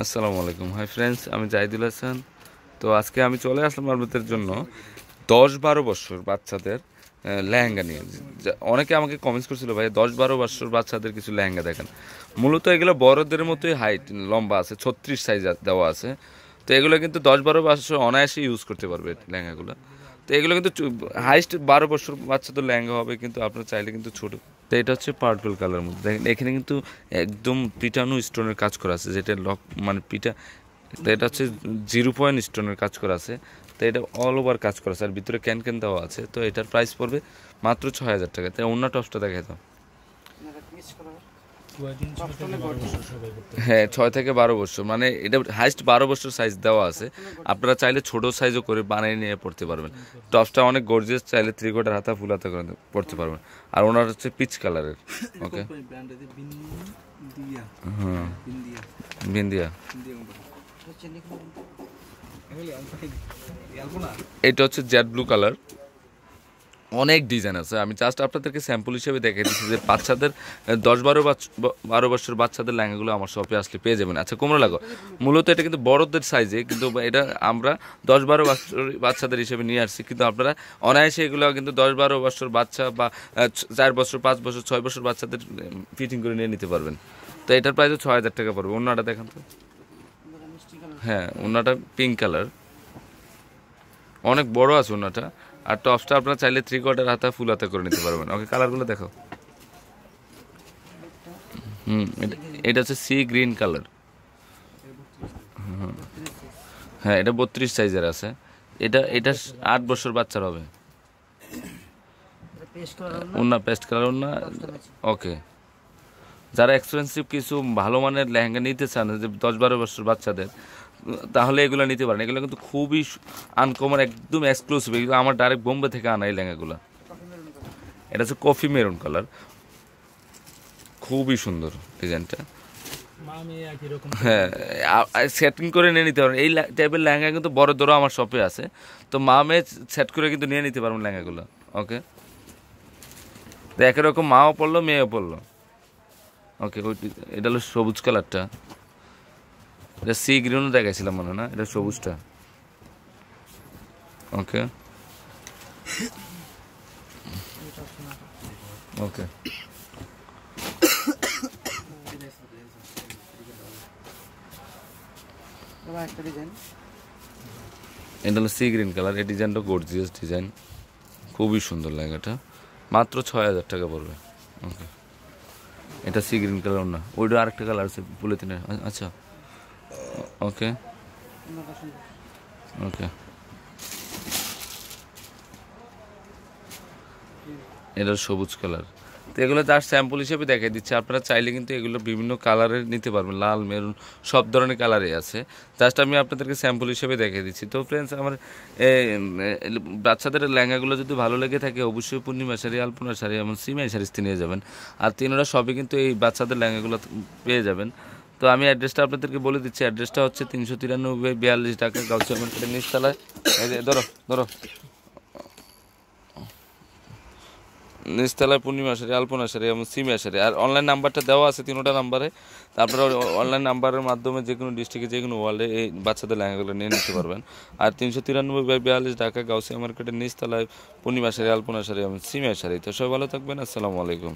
আসসালামু আলাইকুম। Hi friends, আমি জাহিদুল হাসান। তো আজকে আমি চলে আসলাম আপনাদের জন্য 10-12 বছর বাচ্চাদের লেহেঙ্গা নিয়ে। অনেকে আমাকে কমেন্টস করছিল, ভাই 10-12 বছর বাচ্চাদের কিছু লেহেঙ্গা দেখেন। মূলত এগুলো বড়দের মতোই হাইট, লম্বা আছে, 36 সাইজ দেওয়া আছে। তো এগুলো কিন্তু 10-12 বছর অনায়াসে ইউজ করতে পারবে লেহেঙ্গাগুলো। তো এগুলো কিন্তু হাইস্ট 12 বছর বাচ্চাদের লেহেঙ্গা হবে, কিন্তু আপনারা চাইলে কিন্তু ছোট। তো এটা হচ্ছে পার্পল কালার মধ্যে দেখেন, এখানে কিন্তু একদম পিটানো স্টোনের কাজ করা আছে, যেটা লক মানে পিটা। তো এটা হচ্ছে 0 পয়েন্ট স্টোনের কাজ করা আছে। তো এটা অল ওভার কাজ করা আছে, আর ভিতরে ক্যান ক্যান দেওয়া আছে। তো এটার প্রাইস পড়বে মাত্র 6,000 টাকা। তাই অন্য টপসটা দেখাই দাও। হ্যাঁ, 6 থেকে 12 বছর, মানে এটা হাইস্ট 12 বছর সাইজ দেওয়া আছে। আপনারা চাইলে ছোট সাইজও করে বানিয়ে নিয়ে পড়তে পারবেন। টপসটা অনেক গর্জিয়াস, চাইলে 3/4 হাতা ফুল হাতা করে পড়তে পারবেন। আর ওনার হচ্ছে পিচ কালারের। ওকে, হ্যাঁ, বিন্দিয়া। এটা হচ্ছে জেড ব্লু কালার। অনেক ডিজাইন আছে, আমি জাস্ট আপনাদেরকে স্যাম্পল হিসেবে দেখে দিচ্ছি যে বাচ্চাদের 10-12 বছর বাচ্চাদের লেহেঙ্গাগুলো আমার শপে আসলে পেয়ে যাবেন। আচ্ছা, কোমর লাগো। মূলত এটা কিন্তু বড়দের সাইজে, কিন্তু এটা আমরা 10-12 বছর বাচ্চাদের হিসেবে নিয়ে আসছি। কিন্তু আপনারা অনায়াসে এগুলো কিন্তু 10-12 বছর বাচ্চা বা 4 বছর, 5 বছর, 6 বছর বাচ্চাদের ফিটিং করে নিয়ে নিতে পারবেন। তো এটার প্রাইস 6,000 টাকা পড়বে। অন্যটা দেখান তো। হ্যাঁ, অন্যটা পিঙ্ক কালার, অনেক বড় আছে ওনাটা। আর টপসটা আপনারা চাইলে 3/4 হাতা ফুল হাতা করে নিতে পারবেন। ওকে, কালারগুলো দেখো। এটা হচ্ছে সি গ্রিন কালার। হ্যাঁ, এটা 32 সাইজের আছে। এটা এটা 8 বছর বাচ্চার হবে। ওনা পেস্ট কালার ওনা। ওকে, যারা এক্সপেন্সিভ কিছু ভালো মানের লেহেঙ্গা নিতে চান, যে 10-12 বছর বাচ্চাদের, তাহলে এগুলো নিতে পারেন। এগুলো কিন্তু খুবই আনকমন, একদম এক্সক্লুসিভ। এগুলো আমার ডাইরেক্ট বোম্বে থেকে আনা এই লেহেঙ্গাগুলো। এটা হচ্ছে কফি মেরুন কালার, খুবই সুন্দর ডিজাইনটা। হ্যাঁ, সেটিং করে নিয়ে নিতে পারবেন। এই টাইপের লেহেঙ্গা কিন্তু বড়দেরও আমার শপে আছে। তো মা মেয়ে সেট করে কিন্তু নিয়ে নিতে পারবেন লেহেঙ্গাগুলো। ওকে, তো একই রকম মাও পড়লো মেয়েও পড়লো। ওকে, ওই এটা হলো সবুজ কালারটা। এটা সি গ্রিনও দেখাইছিলাম মনে না, এটা সবুজটা। ওকে, ওকে, এটা হলো সি গ্রিন কালার। এই ডিজাইনটা গর্জিয়াস ডিজাইন, খুবই সুন্দর লেহেঙ্গাটা। মাত্র 6,000 টাকা পড়বে। ওকে, এটা সি গ্রিন কালার না, ওইটা আরেকটা কালার আছে পলিথিনের। আচ্ছা, ওকে, ওকে, এটা সবুজ কালার। তো এগুলো জাস্ট স্যাম্পল হিসেবে দেখাই দিচ্ছে। আপনারা চাইলে কিন্তু এগুলো বিভিন্ন কালারের নিতে পারবেন, লাল মেরুন সব ধরনের কালারই আছে। জাস্ট আমি আপনাদেরকে স্যাম্পল হিসেবে দেখিয়ে দিচ্ছি। তো ফ্রেন্ডস, আমার বাচ্চাদের লেহেঙ্গাগুলো যদি ভালো লেগে থাকে, অবশ্যই পূর্ণিমা শাড়ি, আলপনা শাড়ি এবং সিমাই শাড়িতে নিয়ে যাবেন। আর তিনটা সবই কিন্তু এই বাচ্চাদের লেহেঙ্গাগুলো পেয়ে যাবেন। তো আমি অ্যাড্রেসটা আপনাদেরকে বলে দিচ্ছি। অ্যাড্রেসটা হচ্ছে 393-42 ঢাকা গাউসিয়া মার্কেটের নিচতলায়। এই যে ধরো ধরো, নিচতলায় পূর্ণিমা শাড়ি, আলপনা শাড়ি এবং সিমিয়া শাড়ি। আর অনলাইন নাম্বারটা দেওয়া আছে 3টা নাম্বারে। তারপরে অনলাইন নাম্বারের মাধ্যমে যে কোনো ডিস্ট্রিক্টে, যে কোনো ওয়ার্ল্ডে এই বাচ্চাদের লেহেঙ্গাগুলো নিয়ে নিতে পারবেন। আর 393-42 ঢাকা গাউসিয়া মার্কেটের নিচতলায় পূর্ণিমা শাড়ি, আলপনা শাড়ি এবং সিমিয়া শাড়ি। তো সবাই ভালো থাকবেন। আসসালামু আলাইকুম।